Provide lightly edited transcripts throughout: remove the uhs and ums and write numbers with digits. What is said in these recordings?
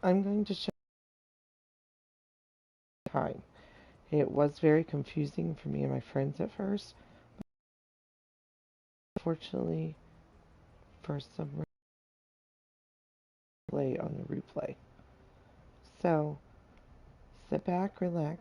I'm going to show time. It was very confusing for me and my friends at first. Fortunately, for some replay on the replay. So, sit back, relax.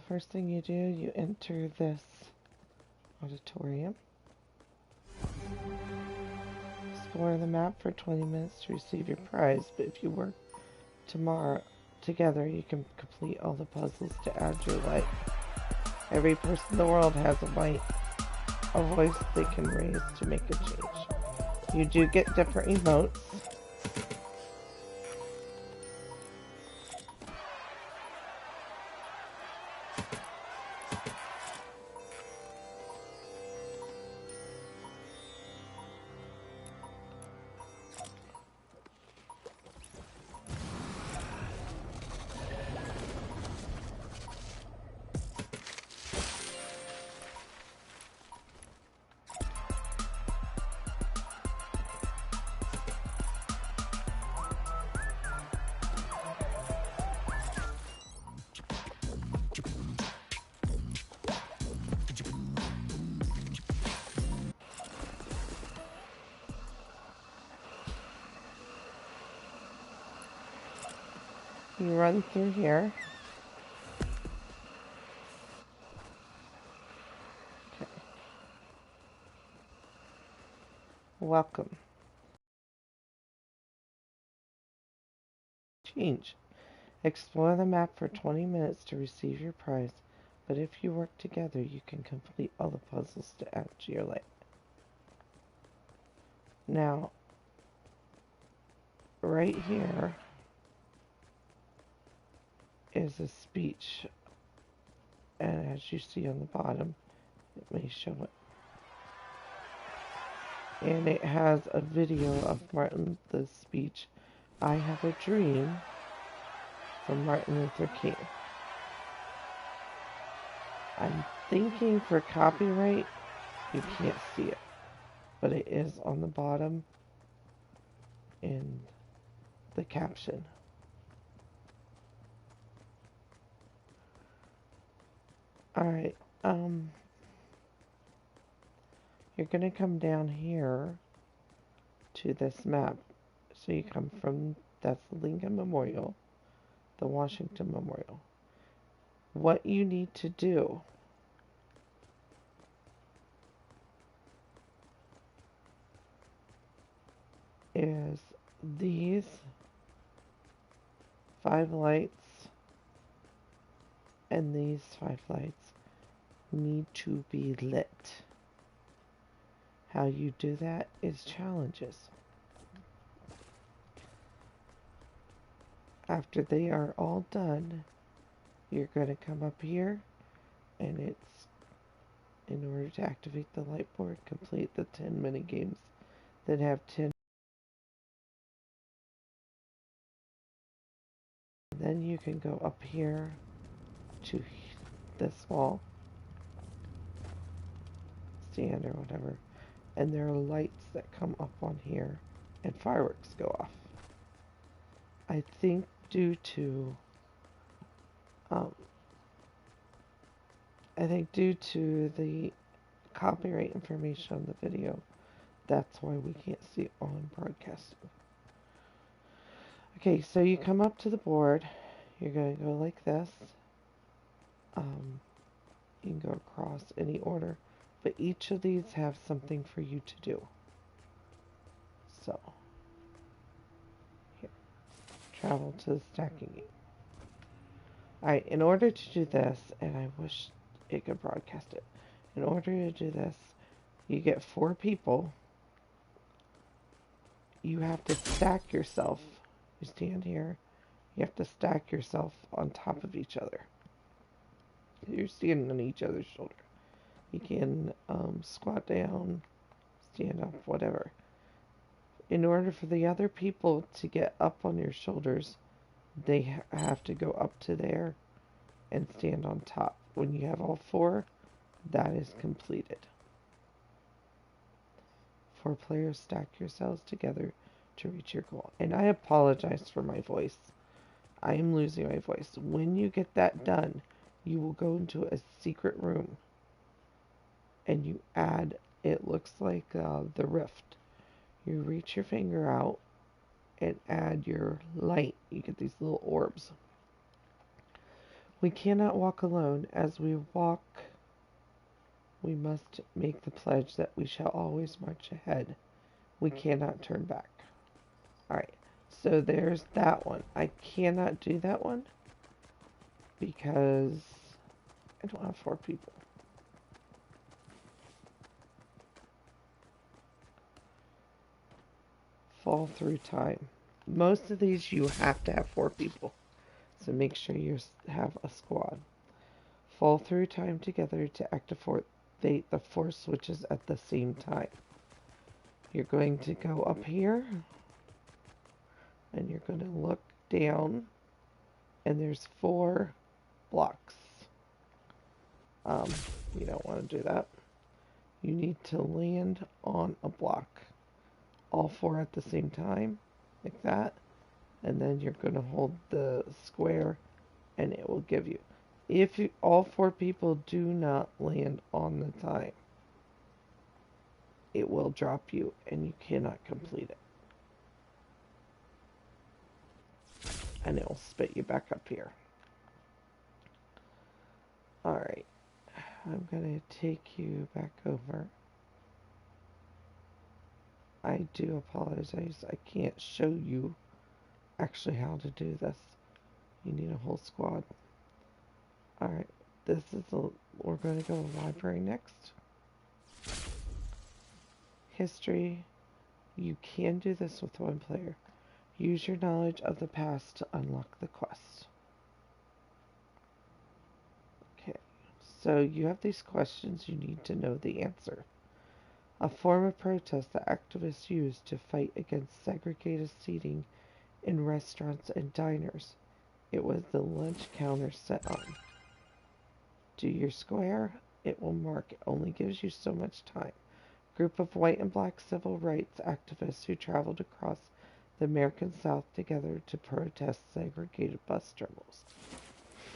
First thing you do, you enter this auditorium. Explore the map for 20 minutes to receive your prize, but if you work together, you can complete all the puzzles to add your life. Every person in the world has a voice they can raise to make a change. You do get different emotes. You run through here. Okay. Welcome. Change. Explore the map for 20 minutes to receive your prize, but if you work together, you can complete all the puzzles to add to your life. Now, right here is a speech, and as you see on the bottom, it may show it. And it has a video of the speech, "I Have a Dream," from Martin Luther King. I'm thinking for copyright, you can't see it, but it is on the bottom in the caption. Alright, you're going to come down here to this map. So you come from, that's the Lincoln Memorial, the Washington Memorial. What you need to do is these 5 lights and these 5 lights need to be lit. How you do that is challenges. After they are all done, you're going to come up here, and it's, in order to activate the light board, complete the 10 mini games that have 10. Then you can go up here to this wall, stand or whatever, and there are lights that come up on here, and fireworks go off. I think due to the copyright information on the video, that's why we can't see it on broadcasting. Okay, so you come up to the board. You're going to go like this. You can go across any order, but each of these have something for you to do. So, travel to the stacking gate. Alright, in order to do this, and I wish it could broadcast it. In order to do this, you get 4 people. You have to stack yourself. You stand here. You have to stack yourself on top of each other. You're standing on each other's shoulder. You can squat down, stand up, whatever. In order for the other people to get up on your shoulders, they have to go up to there and stand on top. When you have all 4, that is completed. 4 players, stack yourselves together to reach your goal. And I apologize for my voice. I am losing my voice. When you get that done, you will go into a secret room and you add, it looks like the rift. You reach your finger out and add your light. You get these little orbs. We cannot walk alone. As we walk, we must make the pledge that we shall always march ahead. We cannot turn back. Alright, so there's that one. I cannot do that one because I don't have 4 people. Fall through time. Most of these you have to have 4 people. So make sure you have a squad. Fall through time together to activate the 4 switches at the same time. You're going to go up here and you're going to look down and there's 4 blocks. You don't want to do that. You need to land on a block. All 4 at the same time, like that. And then you're going to hold the square and it will give you. If all 4 people do not land on the time, it will drop you and you cannot complete it. And it will spit you back up here. Alright, I'm going to take you back over. I do apologize, I can't show you actually how to do this. You need a whole squad. Alright, we're going to go to library next. History. You can do this with 1 player. Use your knowledge of the past to unlock the quest. Okay, so you have these questions you need to know the answer. A form of protest that activists used to fight against segregated seating in restaurants and diners. It was the lunch counter set on. Do your square. It will mark. It only gives you so much time. Group of white and black civil rights activists who traveled across the American South together to protest segregated bus terminals.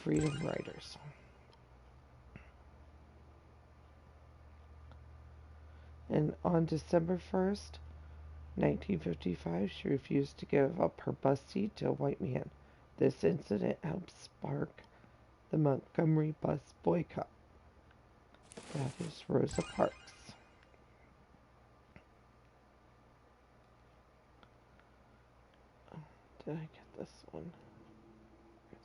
Freedom Riders. And on December 1st, 1955, she refused to give up her bus seat to a white man. This incident helped spark the Montgomery bus boycott. That is Rosa Parks. Did I get this one? Yes.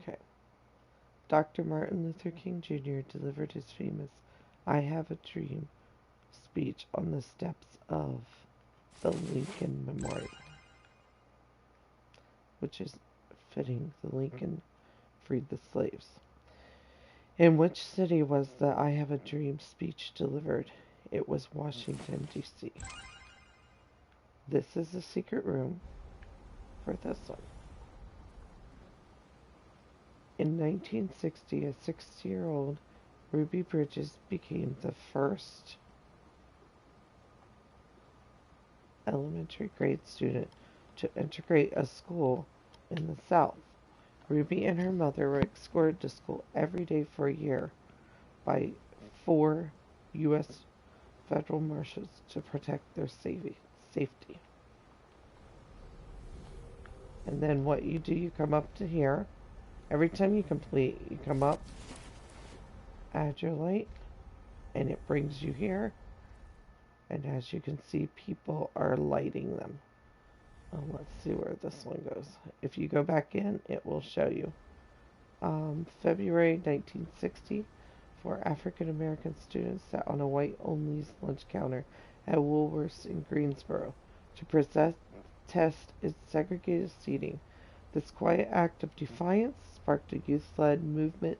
Okay. Dr. Martin Luther King Jr. delivered his famous I Have a Dream speech on the steps of the Lincoln Memorial, which is fitting. The Lincoln freed the slaves. In which city was the I Have a Dream speech delivered? It was Washington, D.C. This is the secret room for this one. In 1960, a 60-year-old Ruby Bridges became the first elementary grade student to integrate a school in the South. Ruby and her mother were escorted to school every day for a year by 4 U.S. federal marshals to protect their safety. And then what you do, you come up to here. Every time you complete, you come up, add your light, and it brings you here. And as you can see, people are lighting them. Let's see where this one goes. If you go back in, it will show you. February 1960, four African American students sat on a white only lunch counter at Woolworths in Greensboro to test its segregated seating. This quiet act of defiance sparked a youth led movement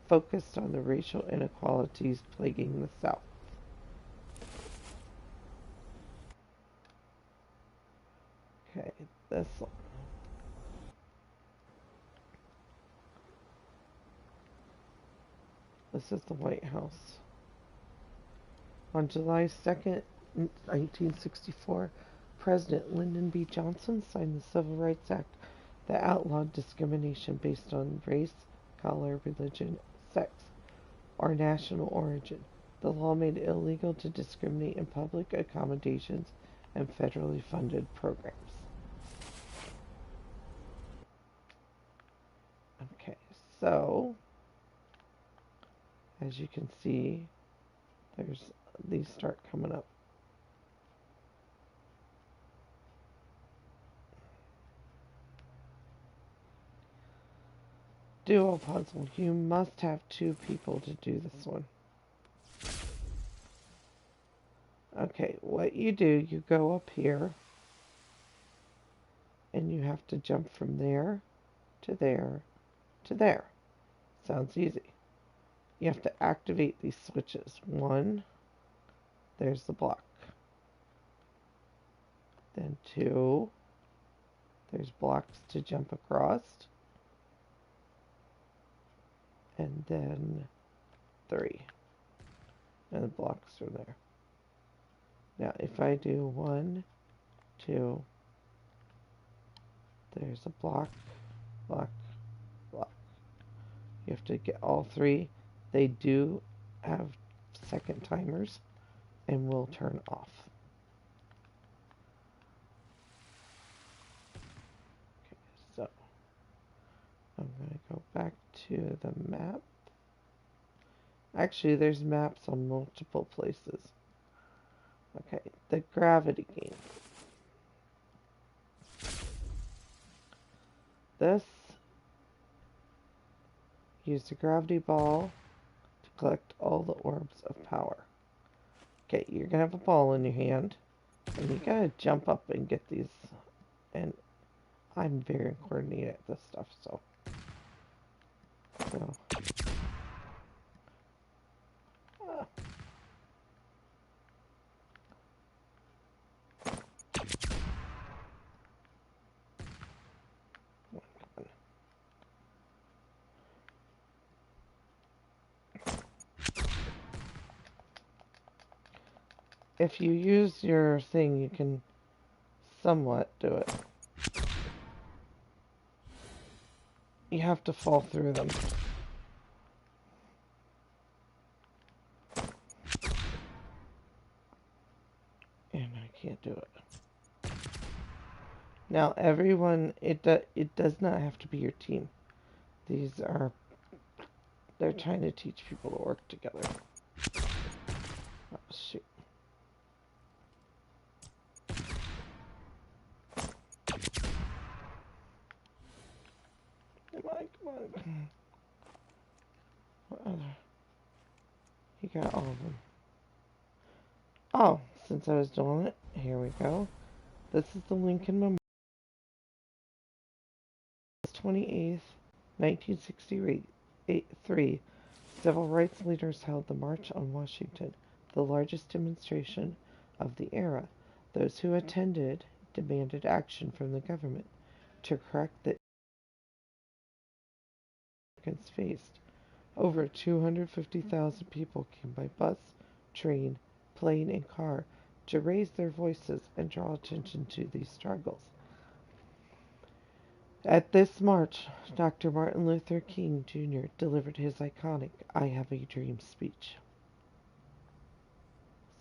focused on the racial inequalities plaguing the South. Okay, this one. This is the White House. On July 2nd, 1964, President Lyndon B. Johnson signed the Civil Rights Act that outlawed discrimination based on race, color, religion, sex, or national origin. The law made it illegal to discriminate in public accommodations and federally funded programs. Okay, so as you can see, these start coming up. Duo puzzle. You must have two people to do this one. Okay, what you do, you go up here, and you have to jump from there to there to there. Sounds easy. You have to activate these switches. One, there's the block. Then two, there's blocks to jump across. And then three, and the blocks are there. Now, if I do 1, 2, there's a block, block, block. You have to get all three. They do have second timers and will turn off. Okay, so I'm going to go back to the map. Actually, there's maps on multiple places. Okay, the gravity game. This, use the gravity ball to collect all the orbs of power. Okay, you're gonna have a ball in your hand, and you gotta jump up and get these. And I'm very coordinated at this stuff, so. Ah. If you use your thing, you can somewhat do it. You have to fall through them. And I can't do it. Now, everyone, it does not have to be your team. They're trying to teach people to work together. Oh, shoot. Come on. What other? You got all of them. Oh, since I was doing it, here we go. This is the Lincoln Memorial. 28th, 1963, civil rights leaders held the March on Washington, the largest demonstration of the era. Those who attended demanded action from the government to correct the Americans faced. Over 250,000 people came by bus, train, plane, and car to raise their voices and draw attention to these struggles. At this march, Dr. Martin Luther King Jr. delivered his iconic I Have a Dream speech.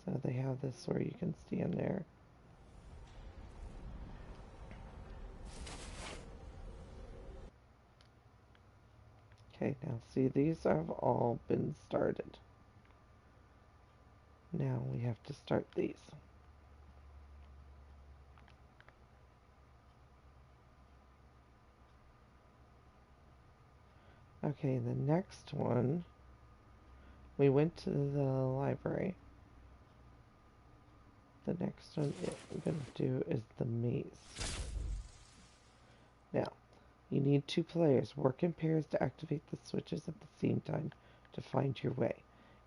So they have this where you can stand there. Okay, now see, these have all been started. Now we have to start these. Okay, the next one, we went to the library. The next one I'm going to do is the maze. Now, you need 2 players. Work in pairs to activate the switches at the same time to find your way.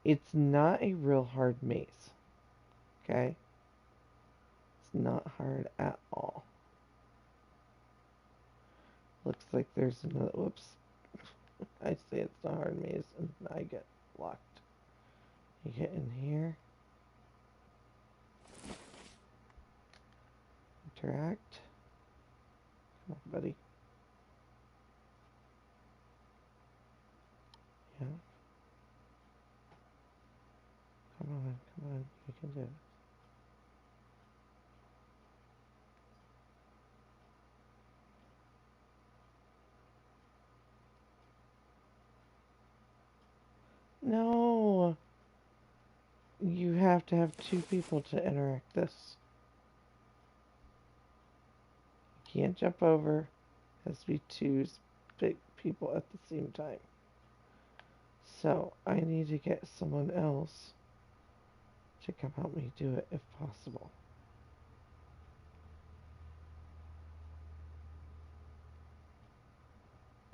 It's not a real hard maze. Okay? It's not hard at all. Looks like there's another, whoops. I say it's not a hard maze and I get locked. You get in here. Interact. Come on, buddy. Yeah. Come on. You can do it. No! You have to have 2 people to interact this. You can't jump over. It has to be 2 big people at the same time. So, I need to get someone else to come help me do it if possible.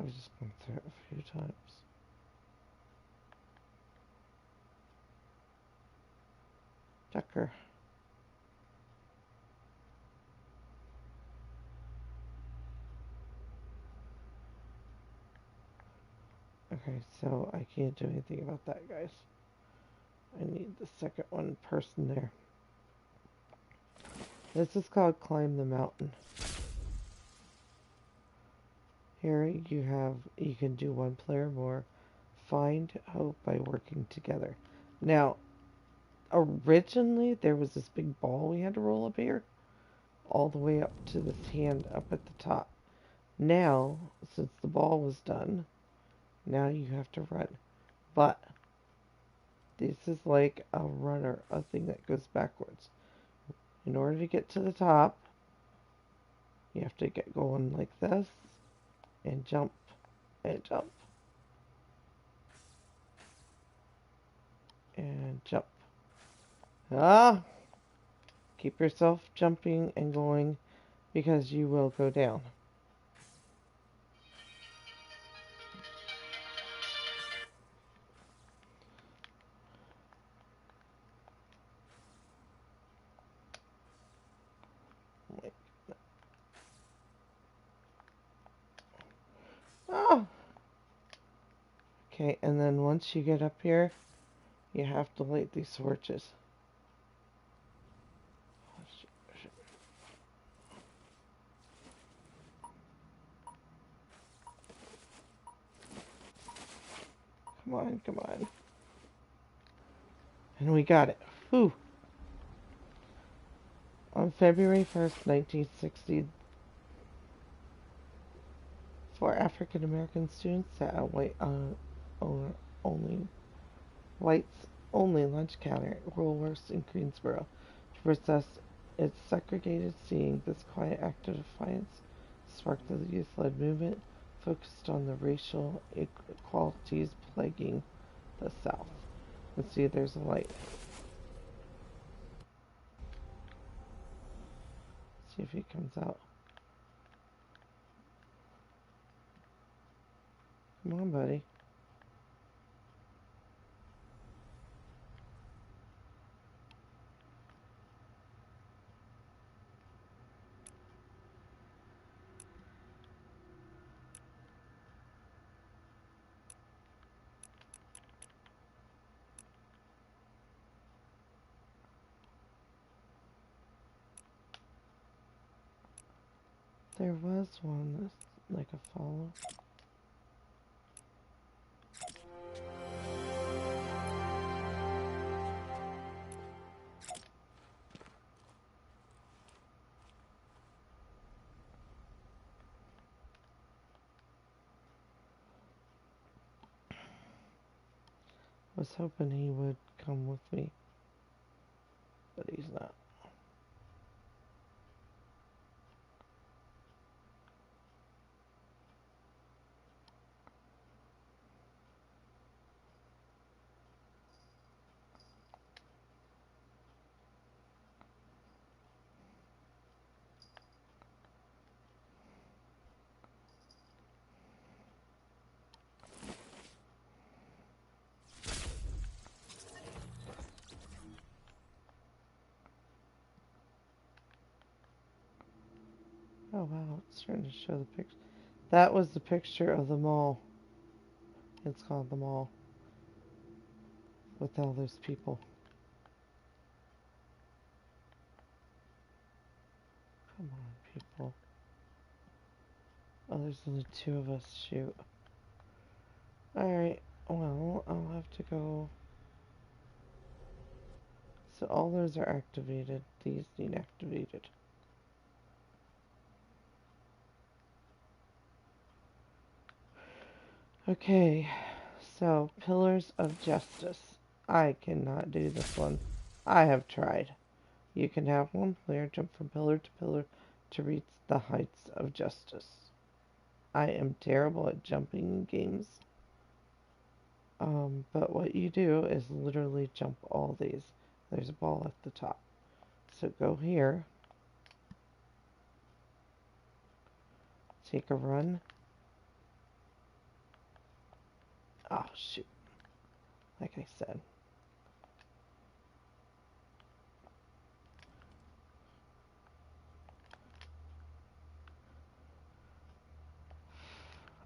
I was just going through it a few times. Tucker. Okay, so I can't do anything about that, guys. I need the second one person there. This is called Climb the Mountain. Here you can do 1 player more. Find hope by working together. Now, originally there was this big ball we had to roll up here, all the way up to this hand up at the top. Now, since the ball was done, now you have to run. But this is like a runner, a thing that goes backwards. In order to get to the top, you have to get going like this and jump and jump and jump. Ah! Keep yourself jumping and going because you will go down. Oh! Okay, and then once you get up here, you have to light these torches. Come on. And we got it. Whew. On February 1st, 1960, 4 African American students sat at only whites only lunch counter at Woolworths in Greensboro to protest its segregated seeing. This quiet act of defiance sparked the youth-led movement focused on the racial inequalities plaguing the South. Let's see, there's a light. Let's see if he comes out. Come on, buddy. There was one that's like a follow. Was hoping he would come with me, but he's not. Oh wow, it's trying to show the picture. That was the picture of the mall. It's called the mall with all those people. Come on, people. Oh, there's only two of us. Shoot. Alright, well, I'll have to go. So all those are activated. These need activated. Okay, so Pillars of Justice. I cannot do this one. I have tried. You can have one player jump from pillar to pillar to reach the heights of justice. I am terrible at jumping in games. But what you do is literally jump all these. There's a ball at the top. So go here. Take a run. Oh, shoot. Like I said.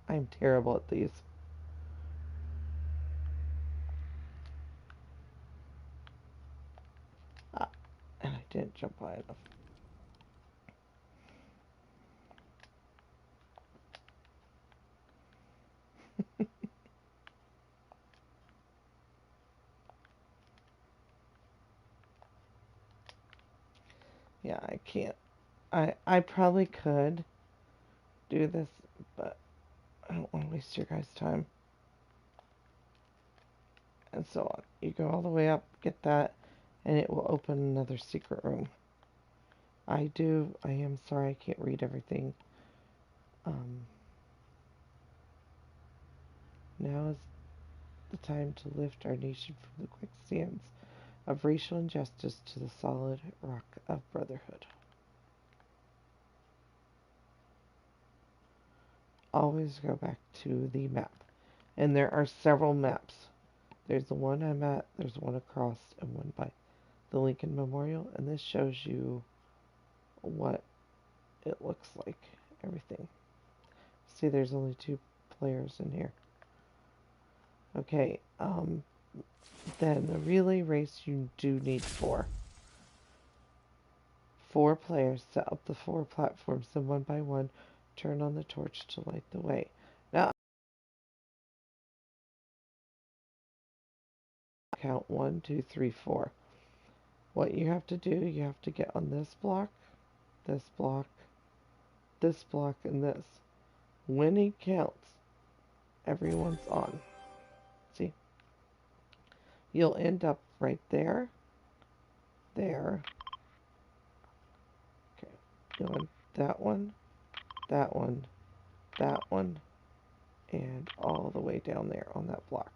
I'm terrible at these. Ah, and I didn't jump high enough. Yeah, I can't. I probably could do this, but I don't want to waste your guys' time. And so on. You go all the way up, get that, and it will open another secret room. I am sorry I can't read everything. Now is the time to lift our nation from the quicksands of racial injustice to the solid rock of brotherhood. Always go back to the map. And there are several maps. There's the one I'm at, there's one across, and one by the Lincoln Memorial, and this shows you what it looks like, everything. See, there's only two players in here. Okay, then the relay race, you do need four. Four players set up the four platforms, and one by one, turn on the torch to light the way. Now, count 1, 2, 3, 4. What you have to do, you have to get on this block, this block, this block, and this. When he counts, everyone's on. See? You'll end up right there, there. Okay. You'll end that one, that one, that one, and all the way down there on that block.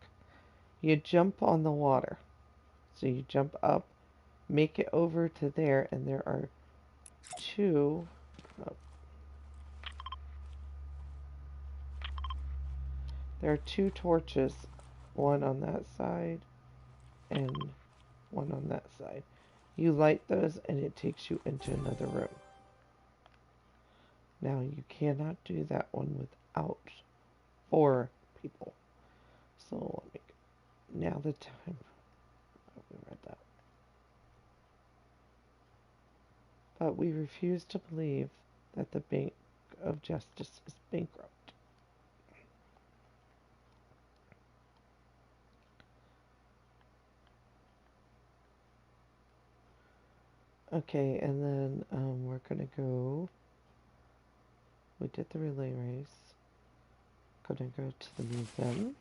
You jump on the water. So you jump up, make it over to there, and there are two. Oh, there are two torches, one on that side and one on that side. You light those, and it takes you into another room. Now you cannot do that one without four people. So let me. Now the time. Oh, we read that. But we refuse to believe that the Bank of Justice is bankrupt. Okay, and then we're gonna go. We did the relay race. Gonna go to the museum.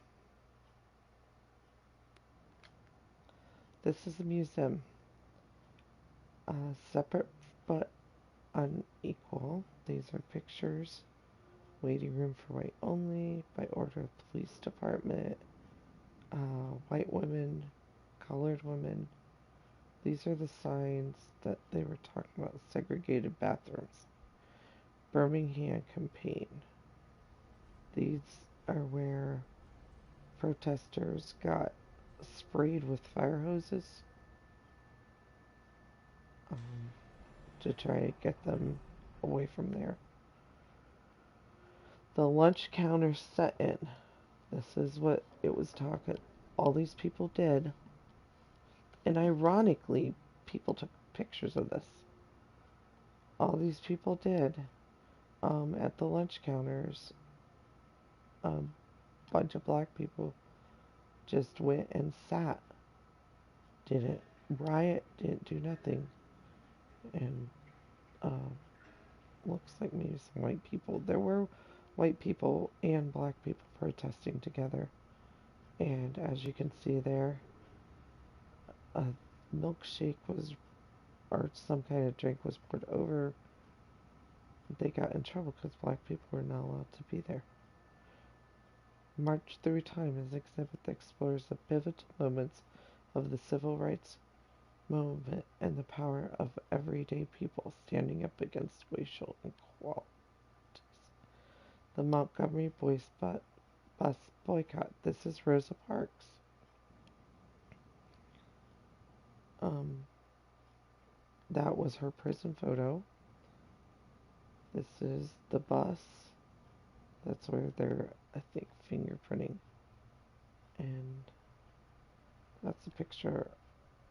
This is the museum. Separate but unequal. These are pictures. Waiting room for white only. By order of police department. White women. Colored women. These are the signs that they were talking about. Segregated bathrooms. Birmingham campaign. These are where protesters got sprayed with fire hoses to try to get them away from there. The lunch counter set in. This is what it was talking. All these people did. And ironically, people took pictures of this. All these people did at the lunch counters. A bunch of black people just went and sat. Didn't riot, didn't do nothing. And looks like maybe some white people. There were white people and black people protesting together. And as you can see there, a milkshake was, or some kind of drink was poured over. They got in trouble because black people were not allowed to be there. March Through Time is an exhibit that explores the pivotal moments of the civil rights movement and the power of everyday people standing up against racial inequalities. The Montgomery bus boycott. This is Rosa Parks. That was her prison photo. This is the bus. That's where they're, I think, fingerprinting. And that's a picture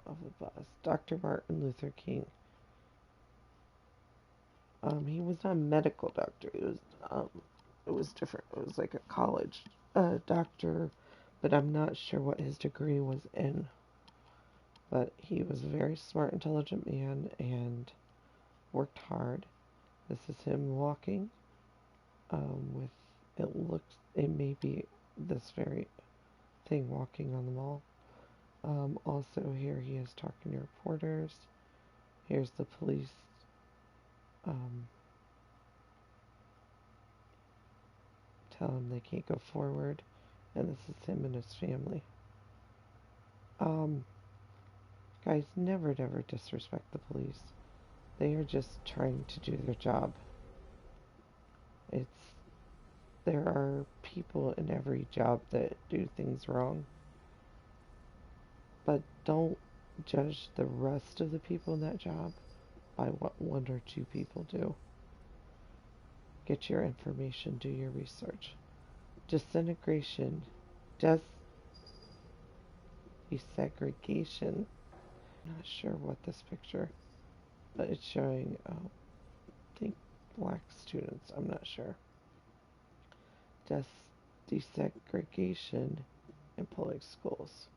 of the bus. Dr. Martin Luther King. He was not a medical doctor. It was different. It was like a college doctor, but I'm not sure what his degree was in. But he was a very smart, intelligent man and worked hard. This is him walking with, it may be this very thing walking on the mall. Also here he is talking to reporters. Here's the police tell him they can't go forward. And this is him and his family. Guys, never disrespect the police. They are just trying to do their job. There are people in every job that do things wrong. But don't judge the rest of the people in that job by what one or two people do. Get your information, do your research. Desegregation. Desegregation. I'm not sure what this picture, but it's showing, I think, black students. I'm not sure. Desegregation in public schools.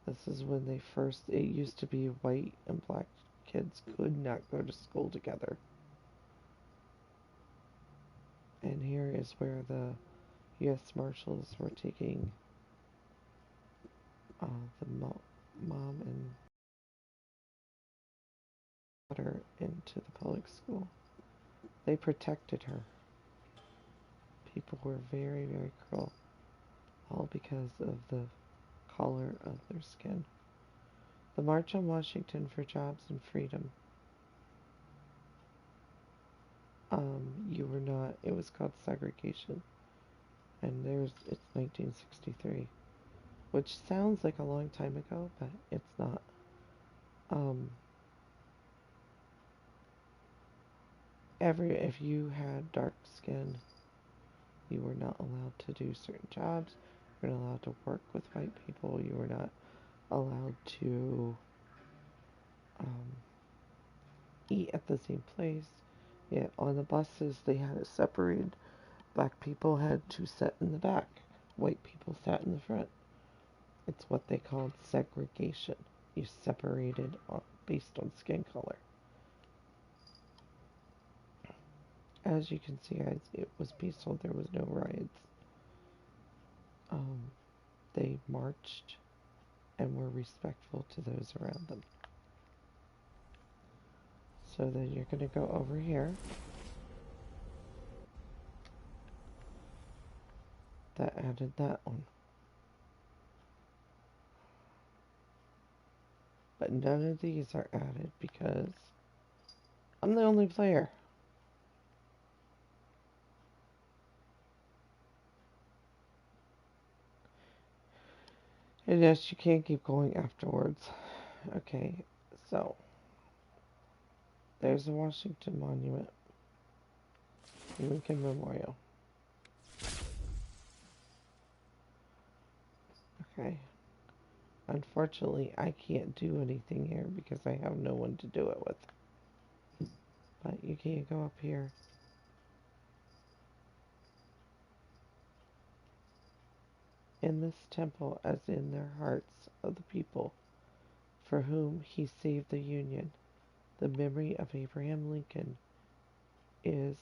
This is when it used to be white and black kids could not go to school together. And here is where the U.S. Marshals were taking the mom and daughter into the public school. They protected her. People were very, very cruel, all because of the color of their skin. The March on Washington for Jobs and Freedom. It was called segregation. And it's 1963. Which sounds like a long time ago, but it's not. If you had dark skin, you were not allowed to do certain jobs. You were not allowed to work with white people. You were not allowed to eat at the same place. Yet on the buses, they had it separated. Black people had to sit in the back. White people sat in the front. It's what they called segregation. You separated based on skin color. As you can see, guys, it was peaceful. There was no riots. They marched and were respectful to those around them. So then you're going to go over here. That added that one. But none of these are added because I'm the only player. And yes, you can't keep going afterwards. Okay, so there's the Washington Monument. Lincoln Memorial. Okay. Unfortunately, I can't do anything here because I have no one to do it with. But you can't go up here. In this temple, as in their hearts of the people for whom he saved the Union, the memory of Abraham Lincoln is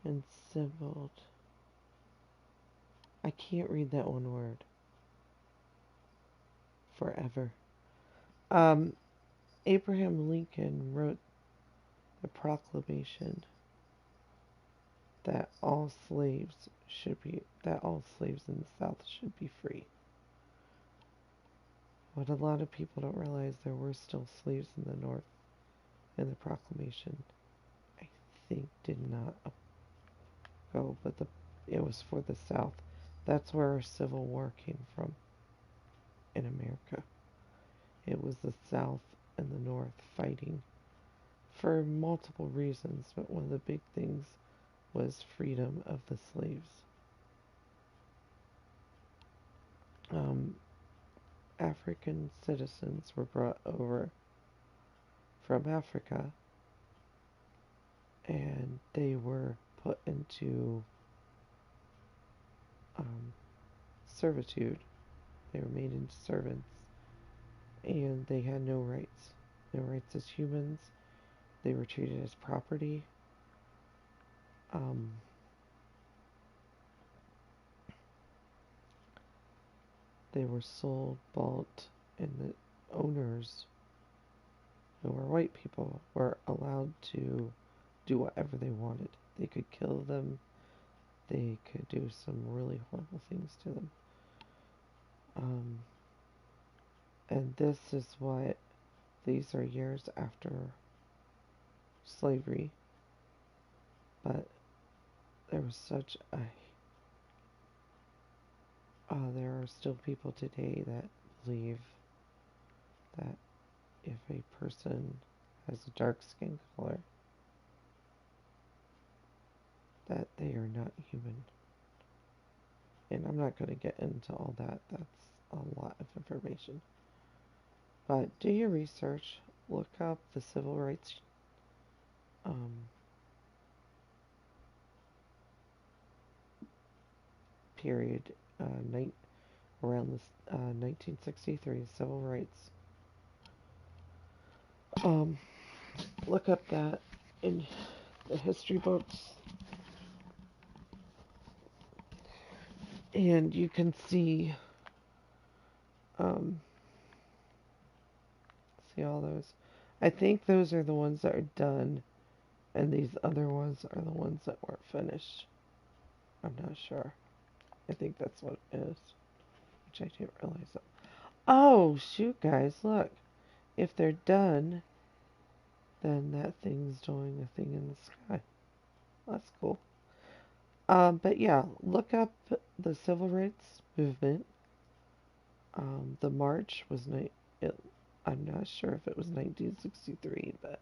ensymbol. I can't read that one word. Forever. Abraham Lincoln wrote the proclamation that all slaves in the South should be free. What a lot of people don't realize, there were still slaves in the North, and the proclamation, I think, did not go, but it was for the South. That's where our Civil War came from in America. It was the South and the North fighting for multiple reasons, but one of the big things was freedom of the slaves. African citizens were brought over from Africa, and they were put into servitude. They were made into servants, and they had no rights. No rights as humans. They were treated as property. They were sold, bought, and the owners, who were white people, were allowed to do whatever they wanted. They could kill them. They could do some really horrible things to them. And this is what, these are years after slavery, but there was such a, there are still people today that believe that if a person has a dark skin color, that they are not human. And I'm not going to get into all that. That's a lot of information. But do your research. Look up the civil rights period around this 1963 civil rights. Look up that in the history books, and you can see all those. I think those are the ones that are done, and these other ones are the ones that weren't finished. I'm not sure. I think that's what it is, which I didn't realize that. Oh, shoot, guys, look. If they're done, then that thing's doing a thing in the sky. That's cool. But yeah, look up the civil rights movement. The march was, I'm not sure if it was 1963, but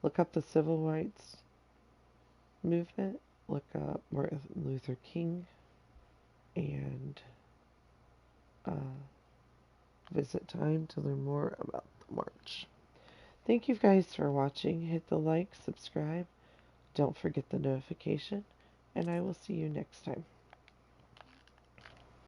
look up the civil rights movement. Look up Martin Luther King, and visit time to learn more about the march. Thank you guys for watching. Hit the like, subscribe. Don't forget the notification, and I will see you next time.